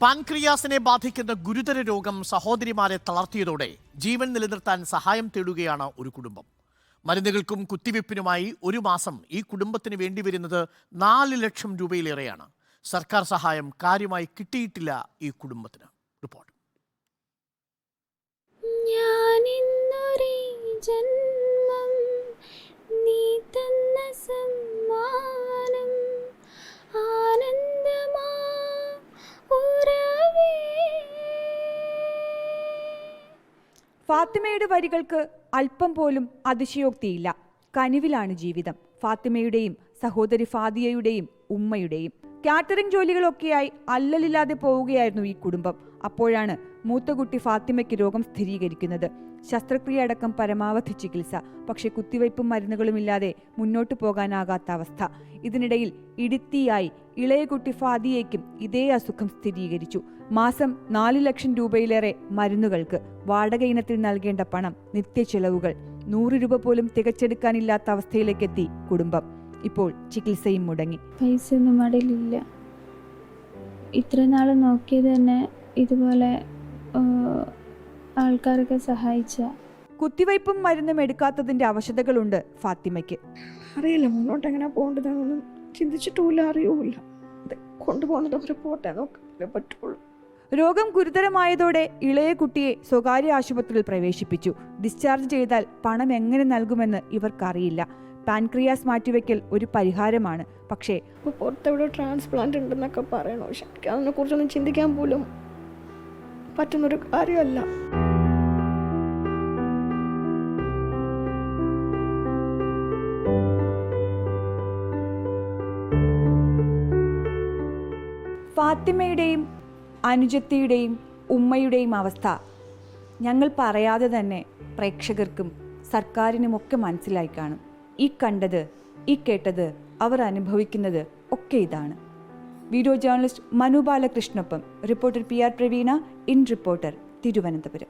പാൻക്രിയാസിനെ ബാധിക്കുന്ന ഗുരുതര രോഗം സഹോദരിമാരെ തളർത്തിയതോടെ ജീവൻ നിലനിർത്താൻ സഹായം തേടുകയാണ് ഒരു കുടുംബം. മരുന്നുകൾക്കും കുത്തിവെപ്പിനുമായി ഒരു മാസം ഈ കുടുംബത്തിന് വേണ്ടിവരുന്നത് 4 ലക്ഷം രൂപയിലേറെയാണ്. സർക്കാർ സഹായം കാര്യമായി കിട്ടിയിട്ടില്ല ഈ കുടുംബത്തിന്. റിപ്പോർട്ട്. ഫാത്തിമയുടെ വരികൾക്ക് അല്പം പോലും അതിശയോക്തിയില്ല. കനിവിലാണ് ജീവിതം. ഫാത്തിമയുടെയും സഹോദരി ഫാദിയയുടെയും ഉമ്മയുടെയും കാറ്ററിംഗ് ജോലികളൊക്കെയായി അല്ലലില്ലാതെ പോവുകയായിരുന്നു ഈ കുടുംബം. അപ്പോഴാണ് മൂത്തകുട്ടി ഫാത്തിമയ്ക്ക് രോഗം സ്ഥിരീകരിക്കുന്നത്. ശസ്ത്രക്രിയ അടക്കം പരമാവധി ചികിത്സ. പക്ഷേ കുത്തിവയ്പ്പും മരുന്നുകളുമില്ലാതെ മുന്നോട്ടു പോകാനാകാത്ത അവസ്ഥ. ഇതിനിടയിൽ ഇടുത്തിയായി ഇളയ കുട്ടി ഫാദിയയ്ക്കും ഇതേ അസുഖം സ്ഥിരീകരിച്ചു. മാസം 4 ലക്ഷം രൂപയിലേറെ മരുന്നുകൾക്ക്, വാടക ഇനത്തിൽ നൽകേണ്ട പണം, നിത്യച്ചെലവുകൾ, 100 രൂപ പോലും തികച്ചെടുക്കാനില്ലാത്ത അവസ്ഥയിലേക്കെത്തി കുടുംബം. ഇപ്പോൾ ചികിത്സയും മുടങ്ങി. പൈസ ഒന്നും മടയിലില്ല. ഇത്ര നാൾ നോക്കിയത് തന്നെ ഇതുപോലെ ആൾക്കാരൊക്കെ സഹായിച്ച. കുത്തിവയ്പ്പും മരുന്നും എടുക്കാത്തതിന്റെ അവശതകളുണ്ട് ഫാത്തിമയ്ക്ക്. അറിയില്ല മുന്നോട്ട് എങ്ങനെ പോകേണ്ടതെന്നൊന്നും ചിന്തിച്ചിട്ടുമില്ല, അറിയൂല്ല. കൊണ്ടുപോകുന്നത് അവരെ പോട്ടെ നോക്കാൻ പറ്റുള്ളൂ. രോഗം ഗുരുതരമായതോടെ ഇളയ കുട്ടിയെ സ്വകാര്യ ആശുപത്രിയിൽ പ്രവേശിപ്പിച്ചു. ഡിസ്ചാർജ് ചെയ്താൽ പണം എങ്ങനെ നൽകുമെന്ന് ഇവർക്കറിയില്ല. പാൻക്രിയാസ് മാറ്റിവെക്കൽ ഒരു പരിഹാരമാണ്. പക്ഷേ പുറത്തെവിടെ ട്രാൻസ്പ്ലാന്റ് ഉണ്ടെന്നൊക്കെ പറയണോ? പക്ഷെ എനിക്ക് അതിനെ കുറിച്ചൊന്നും ചിന്തിക്കാൻ പോലും പറ്റുന്നൊരു കാര്യമല്ല. ഫാത്തിമയുടെയും അനുജത്തിയുടെയും ഉമ്മയുടെയും അവസ്ഥ ഞങ്ങൾ പറയാതെ തന്നെ പ്രേക്ഷകർക്കും സർക്കാരിനുമൊക്കെ മനസ്സിലായി കാണും. ഈ കണ്ടത്, ഈ കേട്ടത്, അവർ അനുഭവിക്കുന്നത് ഒക്കെ ഇതാണ്. വീഡിയോ ജേർണലിസ്റ്റ് മനു ബാലകൃഷ്ണൊപ്പം reporter PR Praveena, in reporter, Thiruvananthapuram.